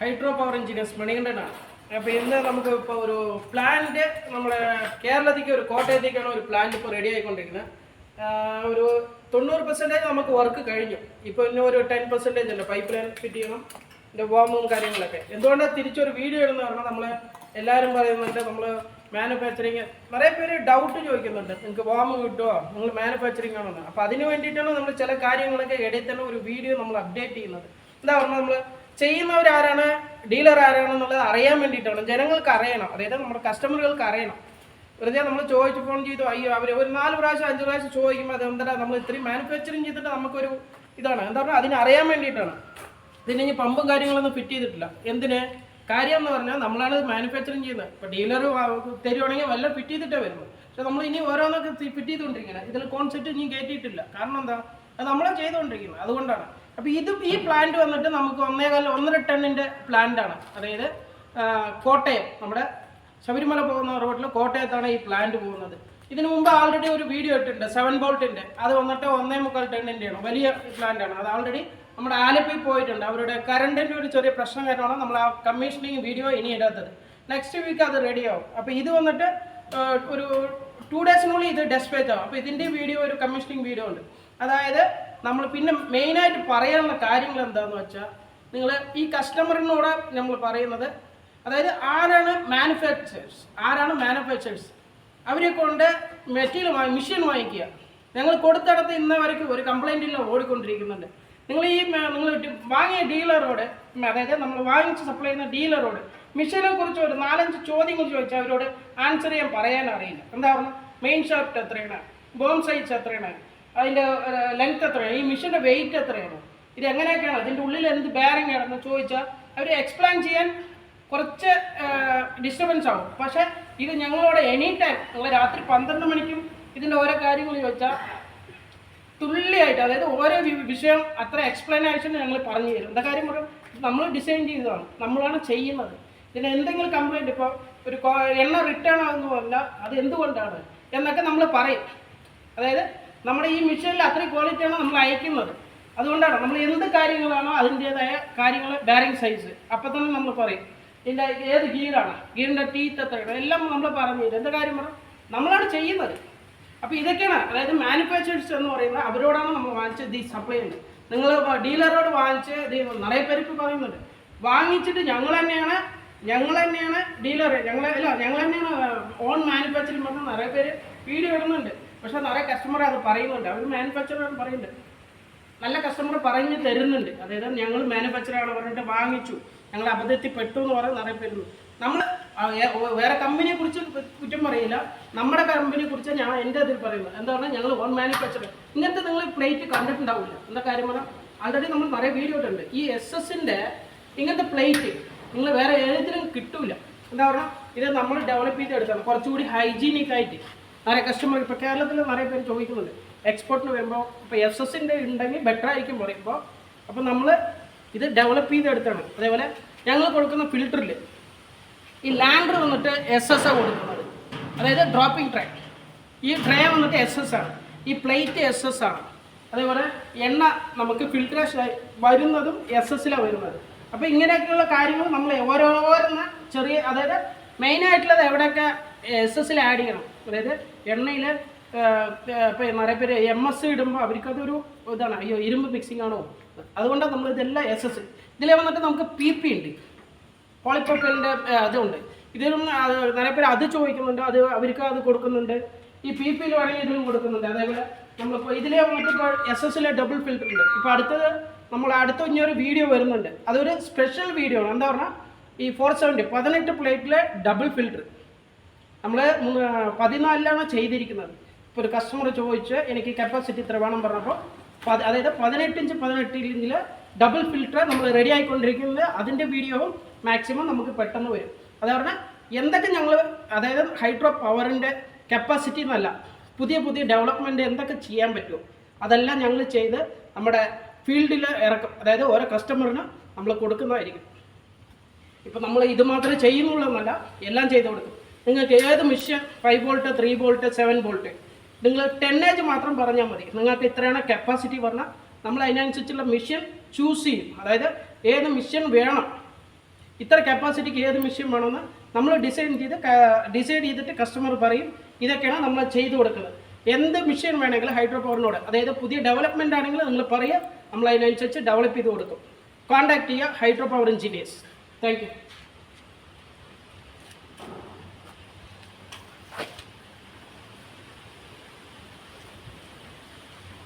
Hydro power engineers മണികണ്ഠനാണ്. അപ്പോൾ ഇന്ന് നമുക്ക് ഇപ്പോൾ ഒരു പ്ലാന്റ് നമ്മുടെ കേരളത്തിലേക്ക് ഒരു കോട്ടയത്തേക്കാണ് ഒരു പ്ലാന്റ് ഇപ്പോൾ റെഡി ആയിക്കൊണ്ടിരിക്കുന്നത്. ഒരു 90% നമുക്ക് വർക്ക് കഴിഞ്ഞു. ഇപ്പോൾ ഇനി ഒരു 10% ഉണ്ട്. പൈപ്പ് ലൈൻ ഫിറ്റ് ചെയ്യണം, ഇതിൻ്റെ വാമും കാര്യങ്ങളൊക്കെ. എന്തുകൊണ്ടാണ് തിരിച്ചൊരു വീഡിയോ ഇടുന്ന പറഞ്ഞാൽ നമ്മൾ എല്ലാവരും പറയുന്നുണ്ട് നമ്മൾ മാനുഫാക്ചറിങ് നിറയെ പേര് ഡൗട്ട് ചോദിക്കുന്നുണ്ട്, നിങ്ങൾക്ക് വാമ് കിട്ടുമോ, നിങ്ങൾ മാനുഫാക്ചറിങ് ആണോ. അപ്പോൾ അതിന് വേണ്ടിയിട്ടാണ് നമ്മൾ ചില കാര്യങ്ങളൊക്കെ ഇടയിൽ തന്നെ ഒരു വീഡിയോ നമ്മൾ അപ്ഡേറ്റ് ചെയ്യുന്നത്. എന്താ പറഞ്ഞാൽ നമ്മൾ ചെയ്യുന്നവരാരാണ്, ഡീലർ ആരാണെന്നുള്ളത് അറിയാൻ വേണ്ടിയിട്ടാണ്, ജനങ്ങൾക്ക് അറിയണം, അതായത് നമ്മുടെ കസ്റ്റമറുകൾക്ക് അറിയണം. വെറുതെ നമ്മൾ ചോദിച്ച് ഫോൺ ചെയ്തു അയ്യോ അവർ ഒരു 4 പ്രാവശ്യം 5 പ്രാവശ്യം ചോദിക്കുമ്പോൾ അത് എന്താ നമ്മൾ ഇത്രയും മാനുഫാക്ചറിങ് ചെയ്തിട്ട് നമുക്കൊരു ഇതാണ്. എന്താ പറഞ്ഞാൽ അതിനറിയാൻ വേണ്ടിയിട്ടാണ്. ഇതിന് പമ്പും കാര്യങ്ങളൊന്നും ഫിറ്റ് ചെയ്തിട്ടില്ല. എന്തിന് കാര്യം എന്ന് പറഞ്ഞാൽ നമ്മളാണ് മാനുഫാക്ചറിങ് ചെയ്യുന്നത്. ഇപ്പോൾ ഡീലർ തരുവാണെങ്കിൽ വല്ല ഫിറ്റ് ചെയ്തിട്ടേ വരുന്നത്. പക്ഷെ നമ്മൾ ഇനി ഓരോന്നൊക്കെ ഫിറ്റ് ചെയ്തുകൊണ്ടിരിക്കുന്നത്. ഇതിൽ കോൺസെപ്റ്റ് ഇനി കയറ്റിയിട്ടില്ല. കാരണം എന്താ, അത് നമ്മളെ ചെയ്തുകൊണ്ടിരിക്കുന്നത്. അതുകൊണ്ടാണ്. അപ്പോൾ ഈ പ്ലാന്റ് വന്നിട്ട് നമുക്ക് 1.5 ടണ്ണിൻ്റെ പ്ലാന്റാണ്. അതായത് കോട്ടയം, നമ്മുടെ ശബരിമല പോകുന്ന റോഡിൽ കോട്ടയത്താണ് ഈ പ്ലാന്റ് പോകുന്നത്. ഇതിനു മുമ്പ് ആൾറെഡി ഒരു വീഡിയോ ഇട്ടിട്ടുണ്ട് 7 വോൾട്ടിൻ്റെ. അത് വന്നിട്ട് 1.25 ടണ്ണിൻ്റെയാണ്, വലിയ പ്ലാന്റാണ്. അത് ആൾറെഡി നമ്മുടെ ആലപ്പിൽ പോയിട്ടുണ്ട്. അവരുടെ കറണ്ടിൻ്റെ ഒരു ചെറിയ പ്രശ്നം കാരണമാണ് നമ്മൾ ആ കമ്മീഷനിങ് വീഡിയോ ഇനി ഇടാത്തത്. നെക്സ്റ്റ് വീക്ക് അത് റെഡിയാവും. അപ്പോൾ ഇത് വന്നിട്ട് ഒരു 2 ഡേയ്സിനുള്ളിൽ ഇത് ഡെസ്പാച്ച് ആവും. അപ്പോൾ ഇതിൻ്റെ വീഡിയോ ഒരു കമ്മീഷനിങ് വീഡിയോ ഉണ്ട്. അതായത് നമ്മൾ പിന്നെ മെയിനായിട്ട് പറയാനുള്ള കാര്യങ്ങൾ എന്താണെന്ന് വെച്ചാൽ, നിങ്ങൾ ഈ കസ്റ്റമറിനോട് നമ്മൾ പറയുന്നത്, അതായത് ആരാണ് മാനുഫാക്ചേഴ്സ്, അവരെ കൊണ്ട് മെറ്റീരിയൽ മെഷീൻ വാങ്ങിക്കുക. ഞങ്ങൾ കൊടുത്തിടത്ത് ഇന്ന വരയ്ക്കും ഒരു കംപ്ലൈൻ്റ് ഇല്ല, ഓടിക്കൊണ്ടിരിക്കുന്നുണ്ട്. നിങ്ങൾ വാങ്ങിയ ഡീലറോട്, അതായത് നമ്മൾ വാങ്ങിച്ച് സപ്ലൈ ചെയ്യുന്ന ഡീലറോട് മെഷീനെ കുറിച്ച് ഒരു 4-5 ചോദ്യങ്ങൾ ചോദിച്ചാൽ അവരോട് ആൻസർ ചെയ്യാൻ പറയാൻ അറിയില്ല. എന്താ പറഞ്ഞാൽ മെയിൻ ഷാഫ്റ്റ് എത്രയാണ്, ബോം സൈസ് എത്രയാണ്, അതിൻ്റെ ലെങ്ത് എത്രയാണ്, ഈ മെഷീൻ്റെ വെയിറ്റ് എത്രയാണ്, ഇത് എങ്ങനെയൊക്കെയാണ്, അതിൻ്റെ ഉള്ളിൽ എന്ത് ബെയറിംഗ് ആണെന്ന് ചോദിച്ചാൽ അവർ എക്സ്പ്ലെയിൻ ചെയ്യാൻ കുറച്ച് ഡിസ്റ്റർബൻസ് ആവും. പക്ഷേ ഇത് ഞങ്ങളോട് എനി ടൈം, നിങ്ങൾ രാത്രി 12 മണിക്കും ഇതിൻ്റെ ഓരോ കാര്യങ്ങൾ ചോദിച്ചാൽ തുല്യമായിട്ട്, അതായത് ഓരോ വിഷയം അത്ര എക്സ്പ്ലനേഷൻ ഞങ്ങൾ പറഞ്ഞു തരും. എന്താ കാര്യം പറയും, നമ്മൾ ഡിസൈൻ ചെയ്തതാണ്, നമ്മളാണ് ചെയ്യുന്നത്. ഇതിന് എന്തെങ്കിലും കംപ്ലൈൻറ്റ്, ഇപ്പോൾ ഒരു എണ്ണ റിട്ടേൺ ആകുന്നു പറഞ്ഞാൽ അത് എന്തുകൊണ്ടാണ് എന്നൊക്കെ നമ്മൾ പറയും. അതായത് നമ്മുടെ ഈ മെഷീനിൽ അത്രയും ക്വാളിറ്റിയാണ് നമ്മൾ അയക്കുന്നത്. അതുകൊണ്ടാണ് നമ്മൾ എന്ത് കാര്യങ്ങളാണോ അതിൻ്റേതായ കാര്യങ്ങൾ, ബെയറിംഗ് സൈസ് അപ്പം തന്നെ നമ്മൾ പറയും. ഇതിൻ്റെ ഏത് ഗിയറാണ്, ഗിയറിൻ്റെ ടീത്ത് എത്രയാണ്, എല്ലാം നമ്മൾ പറഞ്ഞു തരും. എന്താ കാര്യം പറഞ്ഞാൽ നമ്മളാണ് ചെയ്യുന്നത്. അപ്പോൾ ഇതൊക്കെയാണ്, അതായത് മാനുഫാക്ചേഴ്സ് എന്ന് പറയുന്നത് അവരോടാണ് നമ്മൾ വാങ്ങിച്ചത് ഈ സപ്ലൈ ഉണ്ട്. നിങ്ങൾ ഡീലറോട് വാങ്ങിച്ച് നിറയെ പേര് ഇപ്പോൾ പറയുന്നുണ്ട്, വാങ്ങിച്ചിട്ട് ഞങ്ങൾ തന്നെയാണ് ഡീലർ, ഞങ്ങൾ തന്നെയാണ് ഓൺ മാനുഫാക്ചറിങ് പറഞ്ഞ് നിറയെ പേര് വീഡിയോ ഇടുന്നുണ്ട്. പക്ഷേ നിറയെ കസ്റ്റമർ അത് പറയുന്നുണ്ട്, അവർ മാനുഫാക്ചറാണ് പറയുന്നുണ്ട്. നല്ല കസ്റ്റമർ പറഞ്ഞു തരുന്നുണ്ട്, അതായത് ഞങ്ങൾ മാനുഫാക്ചറാണ് പറഞ്ഞിട്ട് വാങ്ങിച്ചു, ഞങ്ങൾ അബദ്ധത്തിൽ പെട്ടു എന്ന് പറഞ്ഞ് നിറയെ പേരുന്നു. നമ്മൾ വേറെ കമ്പനിയെ കുറിച്ച് കുറ്റം പറയില്ല, നമ്മുടെ കമ്പനിയെ കുറിച്ച് ഞാൻ എൻ്റെ ഇതിൽ പറയുന്നത്. എന്താ പറഞ്ഞാൽ ഞങ്ങൾ ഓൺ മാനുഫാക്ചർ. ഇങ്ങനത്തെ നിങ്ങൾ പ്ലേറ്റ് കണ്ടിട്ടുണ്ടാവില്ല. എന്താ കാര്യം പറഞ്ഞാൽ ആൾറെഡി നമ്മൾ നിറയെ വീഡിയോ ഇട്ടുണ്ട്. ഈ SS-ൻ്റെ ഇങ്ങനത്തെ പ്ലേറ്റ് നിങ്ങൾ വേറെ ഏതിനും കിട്ടൂല. എന്താ പറഞ്ഞാൽ ഇത് നമ്മൾ ഡെവലപ്പ് ചെയ്തെടുക്കണം കുറച്ചുകൂടി ഹൈജീനിക് ആയിട്ട്. നിറയെ കസ്റ്റമർ ഇപ്പോൾ കേരളത്തിൽ നിറയെ പേര് ചോദിക്കുന്നുണ്ട്, എക്സ്പോർട്ടിന് വരുമ്പോൾ ഇപ്പോൾ SS-ൻ്റെ ഉണ്ടെങ്കിൽ ബെറ്റർ ആയിരിക്കും പറയുമ്പോൾ. അപ്പോൾ നമ്മൾ ഇത് ഡെവലപ്പ് ചെയ്തെടുത്താണ്. അതേപോലെ ഞങ്ങൾ കൊടുക്കുന്ന ഫിൽറ്ററിൽ ഈ ലാൻഡർ വന്നിട്ട് SS കൊടുക്കുന്നത്, അതായത് ഡ്രോപ്പിംഗ് ട്രേ. ഈ ട്രേ വന്നിട്ട് SS ആണ്, ഈ പ്ലേറ്റ് SS ആണ്. അതേപോലെ എണ്ണ നമുക്ക് ഫിൽട്രേഷൻ വരുന്നതും SS-ലാണ് വരുന്നത്. അപ്പോൾ ഇങ്ങനെയൊക്കെയുള്ള കാര്യങ്ങൾ നമ്മൾ ഓരോന്ന് ചെറിയ, അതായത് മെയിനായിട്ടുള്ളത് എവിടെയൊക്കെ SS-ൽ ആഡ് ചെയ്യണം. അതായത് എണ്ണയിൽ ഇപ്പോൾ നിറയെ പേര് MS ഇടുമ്പോൾ അവർക്കതൊരു ഇതാണ്, അയ്യോ ഇരുമ്പ് മിക്സിംഗ് ആണോ, അതുകൊണ്ടാണ് നമ്മൾ ഇതെല്ലാം SS. ഇതിൽ വന്നിട്ട് നമുക്ക് PP ഉണ്ട്, പോളിപ്രോപ്പൈലിൻ്റെ അതുണ്ട്. ഇതിലും നിറയെ പേര് അത് ചോദിക്കുന്നുണ്ട്, അത് അവർക്ക് അത് കൊടുക്കുന്നുണ്ട്. ഈ PP-യിൽ വേണമെങ്കിൽ ഇതിലും കൊടുക്കുന്നുണ്ട്. അതേപോലെ നമ്മളിപ്പോൾ ഇതിലെ വന്നിട്ട് ഇപ്പോൾ SS-ലെ ഡബിൾ ഫിൽറ്റർ ഉണ്ട്. ഇപ്പോൾ അടുത്ത ഇനിയൊരു വീഡിയോ വരുന്നുണ്ട്, അതൊരു സ്പെഷ്യൽ വീഡിയോ ആണ്. എന്താ പറഞ്ഞാൽ ഈ 470 18 പ്ലേറ്റിലെ ഡബിൾ ഫിൽറ്റർ നമ്മൾ 14-ലാണ് ചെയ്തിരിക്കുന്നത്. ഇപ്പോൾ ഒരു കസ്റ്റമർ ചോദിച്ച് എനിക്ക് കപ്പാസിറ്റി ഇത്ര വേണം പറഞ്ഞപ്പോൾ, അതായത് 18 ഇഞ്ച് 18 ഇഞ്ചിൽ ഡബിൾ ഫിൽറ്റർ നമ്മൾ റെഡി ആയിക്കൊണ്ടിരിക്കുന്നത്. അതിൻ്റെ വീഡിയോവും മാക്സിമം നമുക്ക് പെട്ടെന്ന് വരും. അത് പറഞ്ഞാൽ എന്തൊക്കെ ഞങ്ങൾ, അതായത് ഹൈഡ്രോ പവറിൻ്റെ കപ്പാസിറ്റി എന്നല്ല, പുതിയ ഡെവലപ്മെൻറ്റ് എന്തൊക്കെ ചെയ്യാൻ പറ്റുമോ അതെല്ലാം ഞങ്ങൾ ചെയ്ത് നമ്മുടെ ഫീൽഡിൽ ഇറക്കും. അതായത് ഓരോ കസ്റ്റമറിന് നമ്മൾ കൊടുക്കുന്നതായിരിക്കും. ഇപ്പോൾ നമ്മൾ ഇത് മാത്രമേ ചെയ്യുന്നുള്ളൂ എന്നല്ല, എല്ലാം ചെയ്ത് കൊടുക്കും. നിങ്ങൾക്ക് ഏത് മെഷീൻ 5 വോൾട്ട് 3 വോൾട്ട് 7 വോൾട്ട് നിങ്ങൾ 10 മാത്രം പറഞ്ഞാൽ മതി. നിങ്ങൾക്ക് ഇത്രയാണ് കപ്പാസിറ്റി പറഞ്ഞാൽ നമ്മൾ അതിനനുസരിച്ചുള്ള മെഷീൻ ചൂസ് ചെയ്യും. അതായത് ഏത് മെഷീൻ വേണം, ഇത്ര കപ്പാസിറ്റിക്ക് ഏത് മെഷീൻ വേണമെന്ന് നമ്മൾ ഡിസൈഡ് ചെയ്തിട്ട് കസ്റ്റമർ പറയും. ഇതൊക്കെയാണ് നമ്മൾ ചെയ്തു കൊടുക്കുന്നത്. എന്ത് മെഷീൻ വേണമെങ്കിലും ഹൈഡ്രോ പവറിനോട്, അതായത് പുതിയ ഡെവലപ്മെൻ്റ് ആണെങ്കിൽ നിങ്ങൾ പറയുക, നമ്മൾ അതിനനുസരിച്ച് ഡെവലപ്പ് ചെയ്ത് കൊടുക്കും. കോൺടാക്ട് ചെയ്യുക hydro power engineers. Thank you.